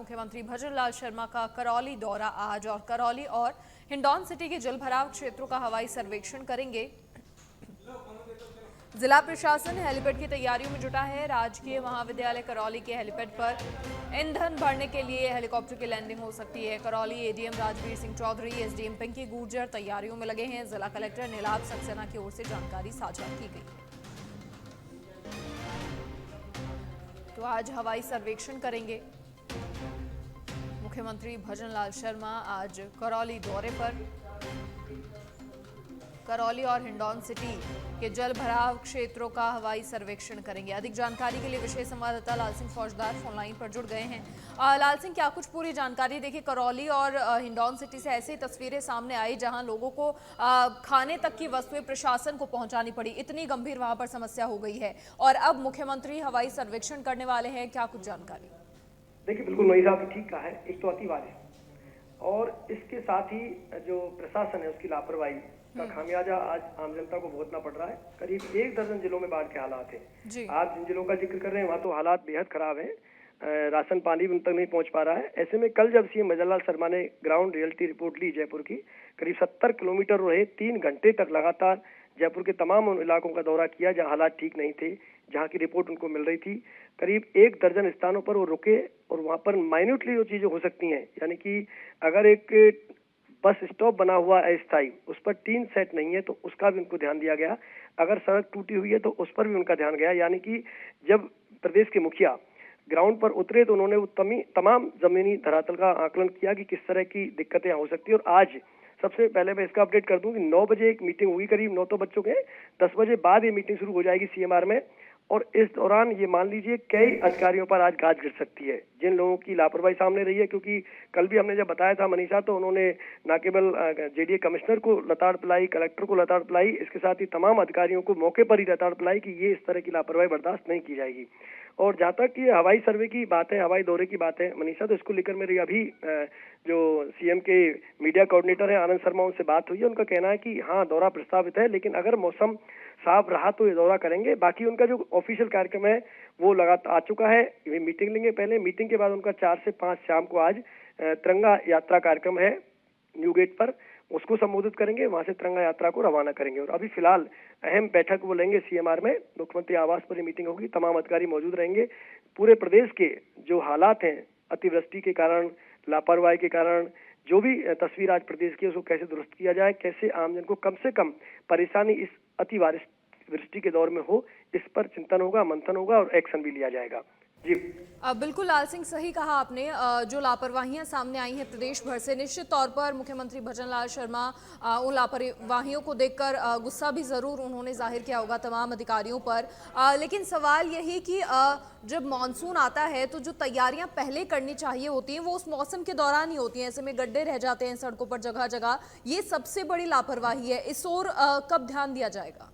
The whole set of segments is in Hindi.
मुख्यमंत्री भजनलाल शर्मा का करौली दौरा आज और करौली और हिंडौन सिटी के जलभराव क्षेत्रों का हवाई सर्वेक्षण करेंगे। जिला प्रशासन हेलीपैड की तैयारियों में जुटा है। राजकीय महाविद्यालय करौली के हेलीपैड पर ईंधन भरने के लिए हेलीकॉप्टर की लैंडिंग हो सकती है। करौली एडीएम राजवीर सिंह चौधरी, एसडीएम पिंकी गुर्जर तैयारियों में लगे हैं। जिला कलेक्टर नीलाभ सक्सेना की ओर से जानकारी साझा की गई है। तो आज हवाई सर्वेक्षण करेंगे मुख्यमंत्री भजनलाल शर्मा। आज करौली दौरे पर करौली और हिंडौन सिटी के जल भराव क्षेत्रों का हवाई सर्वेक्षण करेंगे। अधिक जानकारी के लिए विशेष संवाददाता लाल सिंह फौजदार फोनलाइन पर जुड़ गए हैं। लाल सिंह, क्या कुछ पूरी जानकारी? देखिए, करौली और हिंडौन सिटी से ऐसी तस्वीरें सामने आई जहां लोगों को खाने तक की वस्तुएं प्रशासन को पहुंचानी पड़ी। इतनी गंभीर वहां पर समस्या हो गई है और अब मुख्यमंत्री हवाई सर्वेक्षण करने वाले हैं। क्या कुछ जानकारी? देखिए, बिल्कुल मई साहब ठीक कहा है। एक तो अतिवार है और इसके साथ ही जो प्रशासन है उसकी लापरवाही का खामियाजा आज आम जनता को भुगतना पड़ रहा है। करीब 1 दर्जन जिलों में बाढ़ के हालात हैं। आप जिन जिलों का जिक्र कर रहे हैं वहाँ तो हालात बेहद खराब हैं। राशन पानी भी उन तक नहीं पहुँच पा रहा है। ऐसे में कल जब सीएम भजनलाल शर्मा ने ग्राउंड रियलिटी रिपोर्ट ली जयपुर की, करीब 70 किलोमीटर रहे 3 घंटे तक लगातार जयपुर के तमाम उन इलाकों का दौरा किया जहाँ हालात ठीक नहीं थे, जहाँ की रिपोर्ट उनको मिल रही थी। करीब 1 दर्जन स्थानों पर वो रुके और वहाँ पर माइन्यूटली जो चीजें हो सकती हैं, यानी कि अगर एक बस स्टॉप बना हुआ है अस्थायी, उस पर टीन सेट नहीं है तो उसका भी उनको ध्यान दिया गया। अगर सड़क टूटी हुई है तो उस पर भी उनका ध्यान गया। यानी कि जब प्रदेश के मुखिया ग्राउंड पर उतरे तो उन्होंने वो तमाम जमीनी धरातल का आकलन किया कि किस तरह की दिक्कतें हो सकती है। और आज सबसे पहले मैं इसका अपडेट कर दूं कि 9 बजे एक मीटिंग हुई, करीब 9 तो बज चुके हैं, 10 बजे बाद ये मीटिंग शुरू हो जाएगी सीएमआर में। और इस दौरान ये मान लीजिए कई अधिकारियों पर आज गाज गिर सकती है जिन लोगों की लापरवाही सामने रही है। क्योंकि कल भी हमने जब बताया था मनीषा, तो उन्होंने न केवल जेडीए कमिश्नर को लताड़ पिलाई, कलेक्टर को लताड़ पिलाई, इसके साथ ही तमाम अधिकारियों को मौके पर ही लताड़ पिलाई कि ये इस तरह की लापरवाही बर्दाश्त नहीं की जाएगी। और जहाँ तक ये हवाई सर्वे की बात है, हवाई दौरे की बात है मनीषा, तो इसको लेकर मेरी अभी जो सीएम के मीडिया कोऑर्डिनेटर है आनंद शर्मा, उनसे बात हुई है। उनका कहना है कि हाँ, दौरा प्रस्तावित है, लेकिन अगर मौसम साफ रहा तो ये दौरा करेंगे। बाकी उनका जो ऑफिशियल कार्यक्रम है वो लगातार आ चुका है। ये मीटिंग लेंगे पहले, मीटिंग के बाद उनका 4 से 5 शाम को आज तिरंगा यात्रा कार्यक्रम है न्यू गेट पर, उसको संबोधित करेंगे। वहां से तिरंगा यात्रा को रवाना करेंगे। और अभी फिलहाल अहम बैठक वो लेंगे सीएमआर में, मुख्यमंत्री आवास पर मीटिंग होगी, तमाम अधिकारी मौजूद रहेंगे। पूरे प्रदेश के जो हालात हैं अतिवृष्टि के कारण, लापरवाही के कारण, जो भी तस्वीर आज प्रदेश की है उसको कैसे दुरुस्त किया जाए, कैसे आमजन को कम से कम परेशानी इस अतिवृष्टि के दौर में हो, इस पर चिंतन होगा, मंथन होगा और एक्शन भी लिया जाएगा। जी बिल्कुल लाल सिंह, सही कहा आपने। जो लापरवाहियां सामने आई हैं प्रदेश भर से, निश्चित तौर पर मुख्यमंत्री भजनलाल शर्मा उन लापरवाहियों को देखकर गुस्सा भी जरूर उन्होंने जाहिर किया होगा तमाम अधिकारियों पर। लेकिन सवाल यही कि जब मानसून आता है तो जो तैयारियां पहले करनी चाहिए होती हैं वो उस मौसम के दौरान ही होती हैं। ऐसे में गड्ढे रह जाते हैं सड़कों पर जगह जगह। ये सबसे बड़ी लापरवाही है। इस ओर कब ध्यान दिया जाएगा?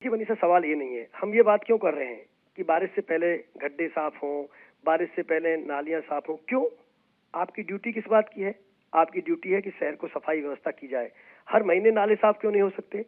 जी मनीषा, सवाल ये नहीं है। हम ये बात क्यों कर रहे हैं कि बारिश से पहले गड्ढे साफ हों, बारिश से पहले नालियां साफ हों? क्यों? आपकी ड्यूटी किस बात की है? आपकी ड्यूटी है कि शहर को सफाई व्यवस्था की जाए। हर महीने नाले साफ क्यों नहीं हो सकते?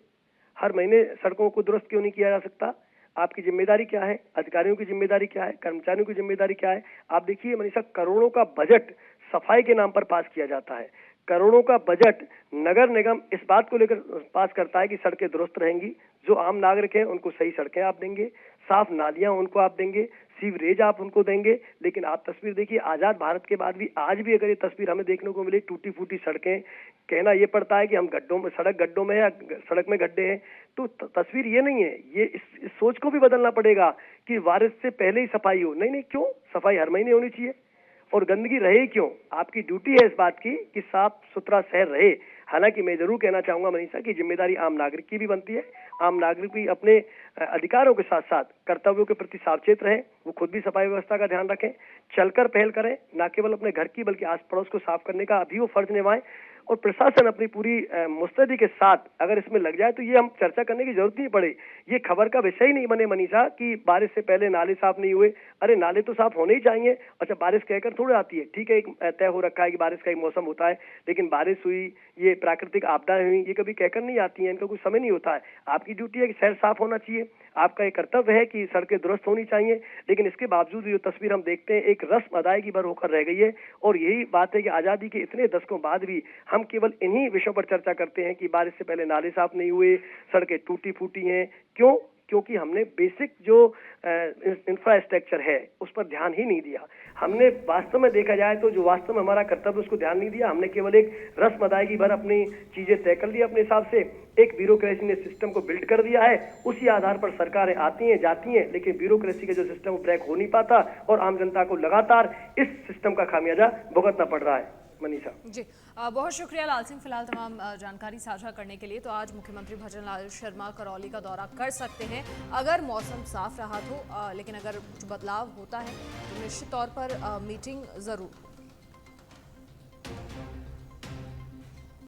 हर महीने सड़कों को दुरुस्त क्यों नहीं किया जा सकता? आपकी जिम्मेदारी क्या है? अधिकारियों की जिम्मेदारी क्या है? कर्मचारियों की जिम्मेदारी क्या है? आप देखिए मनीषा, करोड़ों का बजट सफाई के नाम पर पास किया जाता है। करोड़ों का बजट नगर निगम इस बात को लेकर पास करता है कि सड़कें दुरुस्त रहेंगी, जो आम नागरिक हैं उनको सही सड़कें आप देंगे, साफ नालियां उनको आप देंगे, सीवरेज आप उनको देंगे। लेकिन आप तस्वीर देखिए, आजाद भारत के बाद भी आज भी अगर ये तस्वीर हमें देखने को मिले, टूटी फूटी सड़कें, कहना ये पड़ता है कि हम गड्ढों में, सड़क गड्ढों में है या सड़क में गड्ढे हैं, तो तस्वीर ये नहीं है। ये इस सोच को भी बदलना पड़ेगा कि बारिश से पहले ही सफाई हो। नहीं, क्यों? सफाई हर महीने होनी चाहिए। और गंदगी रहे क्यों? आपकी ड्यूटी है इस बात की कि साफ सुथरा शहर रहे। हालांकि मैं जरूर कहना चाहूंगा मनीषा की जिम्मेदारी आम नागरिक की भी बनती है। आम नागरिक भी अपने अधिकारों के साथ साथ कर्तव्यों के प्रति सावचेत रहे, वो खुद भी सफाई व्यवस्था का ध्यान रखें, चलकर पहल करें, न केवल अपने घर की बल्कि आस पड़ोस को साफ करने का भी वो फर्ज निभाएं। और प्रशासन अपनी पूरी मुस्तैदी के साथ अगर इसमें लग जाए तो ये हम चर्चा करने की जरूरत नहीं पड़े। ये खबर का विषय ही नहीं बने मनीषा कि बारिश से पहले नाले साफ नहीं हुए। अरे नाले तो साफ होने ही चाहिए। अच्छा, बारिश कहकर थोड़ी आती है, ठीक है, एक तय हो रखा है कि बारिश का एक मौसम होता है, लेकिन बारिश हुई, ये प्राकृतिक आपदाएं हुई, ये कभी कहकर नहीं आती हैं, इनका कोई समय नहीं होता है। आपकी ड्यूटी है कि शहर साफ होना चाहिए, आपका एक कर्तव्य है कि सड़कें दुरुस्त होनी चाहिए, लेकिन इसके बावजूद जो तस्वीर हम देखते हैं एक रस्म अदायगी भर होकर रह गई है। और यही बात है कि आजादी के इतने दशकों बाद भी हम केवल इन्हीं विषयों पर चर्चा करते हैं कि बारिश से पहले नाले साफ नहीं हुए, सड़कें टूटी फूटी हैं। क्यों? क्योंकि हमने बेसिक जो इंफ्रास्ट्रक्चर है उस पर ध्यान ही नहीं दिया। हमने वास्तव में देखा जाए तो जो वास्तव में हमारा कर्तव्य उसको ध्यान नहीं दिया। हमने केवल एक रस्म अदायगी भर अपनी चीजें तय कर ली अपने हिसाब से। एक ब्यूरोक्रेसी ने सिस्टम को बिल्ड कर दिया है, उसी आधार पर सरकारें आती हैं जाती हैं, लेकिन ब्यूरोक्रेसी का जो सिस्टम वो ब्रेक हो नहीं पाता और आम जनता को लगातार इस सिस्टम का खामियाजा भुगतना पड़ रहा है। मनीषा जी, बहुत शुक्रिया लाल सिंह फिलहाल तमाम जानकारी साझा करने के लिए। तो आज मुख्यमंत्री भजनलाल शर्मा करौली का दौरा कर सकते हैं अगर मौसम साफ रहा तो, लेकिन अगर कुछ बदलाव होता है तो निश्चित तौर पर मीटिंग जरूर।